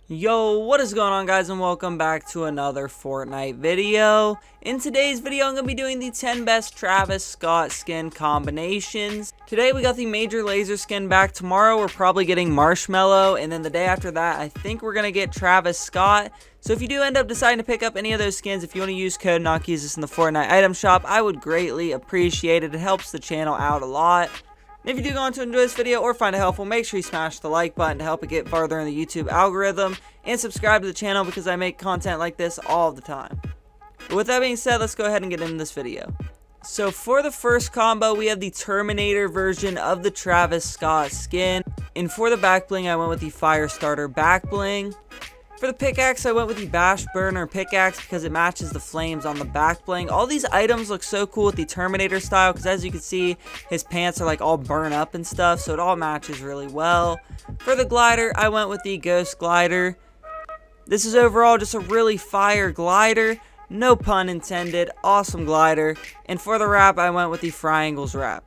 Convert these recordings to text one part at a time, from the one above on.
Yo, what is going on, guys, and welcome back to another Fortnite video. In today's video, I'm going to be doing the 10 best Travis Scott skin combinations. Today we got the Major Lazer skin back. Tomorrow we're probably getting Marshmallow, and then the day after that I think we're going to get Travis Scott. So if you do end up deciding to pick up any of those skins, if you want to use code NotGeezus in the Fortnite item shop, I would greatly appreciate it. It helps the channel out a lot. If you do go on to enjoy this video or find it helpful, make sure you smash the like button to help it get farther in the YouTube algorithm, and subscribe to the channel because I make content like this all the time. But with that being said, let's go ahead and get into this video. So for the first combo, we have the Terminator version of the Travis Scott skin, and for the back bling, I went with the Firestarter back bling. For the pickaxe, I went with the Bash Burner pickaxe because it matches the flames on the back bling. All these items look so cool with the Terminator style because, as you can see, his pants are like all burnt up and stuff, so it all matches really well. For the glider, I went with the Ghost Glider. This is overall just a really fire glider, no pun intended, awesome glider. And for the wrap, I went with the Triangles wrap.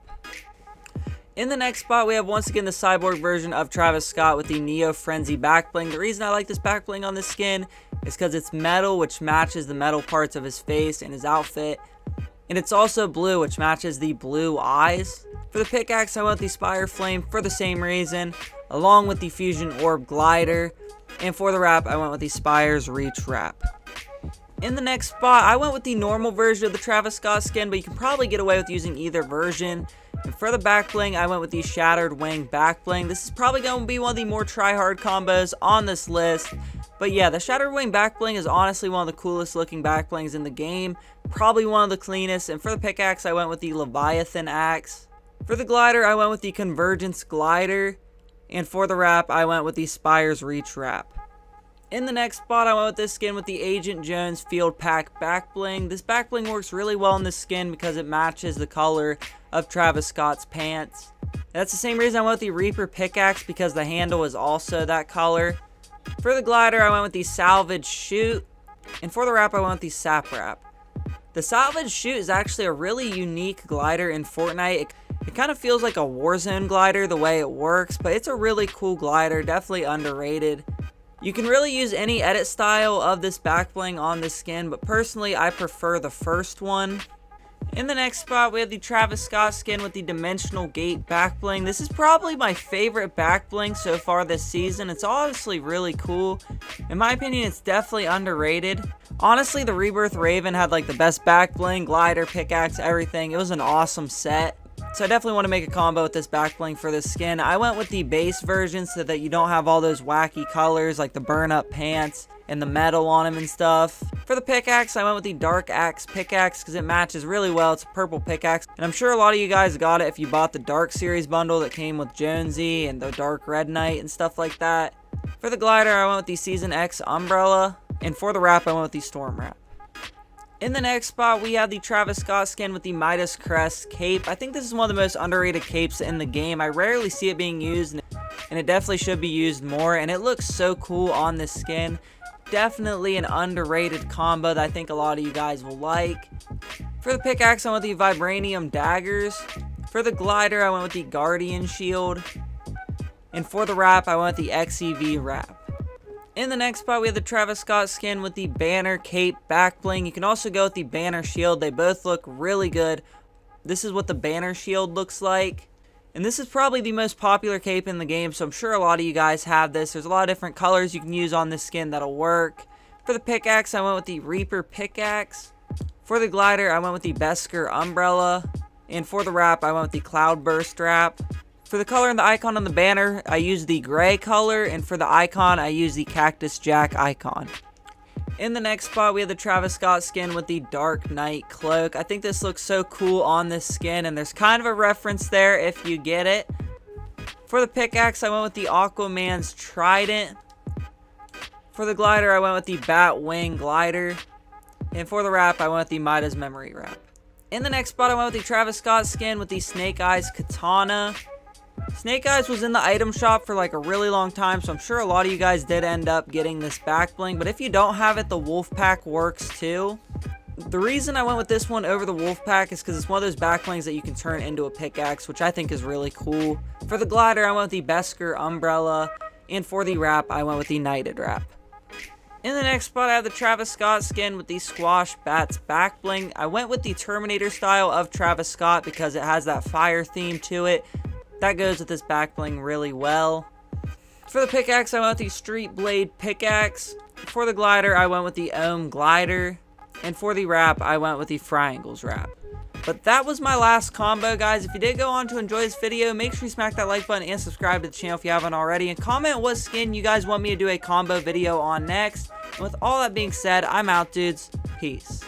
In the next spot, we have once again the Cyborg version of Travis Scott with the Neo Frenzy back bling. The reason I like this back bling on this skin is because it's metal, which matches the metal parts of his face and his outfit. And it's also blue, which matches the blue eyes. For the pickaxe, I went with the Spire Flame for the same reason, along with the Fusion Orb Glider. And for the wrap, I went with the Spire's Reach wrap. In the next spot, I went with the normal version of the Travis Scott skin, but you can probably get away with using either version. And for the back bling, I went with the Shattered Wing back bling. This is probably going to be one of the more try-hard combos on this list. But yeah, the Shattered Wing back bling is honestly one of the coolest looking back blings in the game. Probably one of the cleanest. And for the pickaxe, I went with the Leviathan axe. For the glider, I went with the Convergence glider. And for the wrap, I went with the Spire's Reach wrap. In the next spot, I went with this skin with the Agent Jones Field Pack back bling. This back bling works really well in this skin because it matches the color of Travis Scott's pants. That's the same reason I went with the Reaper pickaxe, because the handle is also that color. For the glider, I went with the Salvage Shoot. And for the wrap, I went with the Sap wrap. The Salvage Shoot is actually a really unique glider in Fortnite. It kind of feels like a Warzone glider the way it works, but it's a really cool glider, definitely underrated. You can really use any edit style of this back bling on this skin, but personally I prefer the first one. In the next spot, we have the Travis Scott skin with the Dimensional Gate back bling. This is probably my favorite back bling so far this season. It's honestly really cool. In my opinion, it's definitely underrated. Honestly, the Rebirth Raven had like the best back bling, glider, pickaxe, everything. It was an awesome set. So I definitely want to make a combo with this back bling for this skin. I went with the base version so that you don't have all those wacky colors like the burn up pants and the metal on them and stuff. For the pickaxe, I went with the Dark Axe pickaxe because it matches really well. It's a purple pickaxe, and I'm sure a lot of you guys got it if you bought the Dark Series bundle that came with Jonesy and the Dark Red Knight and stuff like that. For the glider, I went with the Season X umbrella, and for the wrap, I went with the Storm wrap. In the next spot, we have the Travis Scott skin with the Midas Crest cape. I think this is one of the most underrated capes in the game. I rarely see it being used, and it definitely should be used more, and it looks so cool on this skin. Definitely an underrated combo that I think a lot of you guys will like. For the pickaxe, I went with the Vibranium daggers. For the glider, I went with the Guardian shield. And for the wrap, I went with the XEV wrap. In the next spot, we have the Travis Scott skin with the Banner Cape back bling. You can also go with the Banner Shield. They both look really good. This is what the Banner Shield looks like. And this is probably the most popular cape in the game, so I'm sure a lot of you guys have this. There's a lot of different colors you can use on this skin that'll work. For the pickaxe, I went with the Reaper pickaxe. For the glider, I went with the Beskar umbrella. And for the wrap, I went with the Cloudburst wrap. For the color and the icon on the banner, I used the gray color, and for the icon, I used the Cactus Jack icon. In the next spot, we have the Travis Scott skin with the Dark Knight cloak. I think this looks so cool on this skin, and there's kind of a reference there if you get it. For the pickaxe, I went with the Aquaman's Trident. For the glider, I went with the Bat Wing glider. And for the wrap, I went with the Midas Memory wrap. In the next spot, I went with the Travis Scott skin with the Snake Eyes Katana. Snake Eyes was in the item shop for like a really long time, so I'm sure a lot of you guys did end up getting this back bling, but if you don't have it, the Wolf Pack works too. The reason I went with this one over the Wolf Pack is because it's one of those back blings that you can turn into a pickaxe, which I think is really cool. For the glider, I went with the Beskar umbrella, And for the wrap, I went with the Knighted wrap. In the next spot, I have the Travis Scott skin with the Squash Bats back bling. I went with the Terminator style of Travis Scott because it has that fire theme to it. That goes with this back bling really well. For the pickaxe, I went with the Street Blade pickaxe. For the glider, I went with the Ohm glider. And for the wrap, I went with the Triangles wrap. But that was my last combo, guys. If you did go on to enjoy this video, make sure you smack that like button and subscribe to the channel if you haven't already. And comment what skin you guys want me to do a combo video on next. And with all that being said, I'm out, dudes. Peace.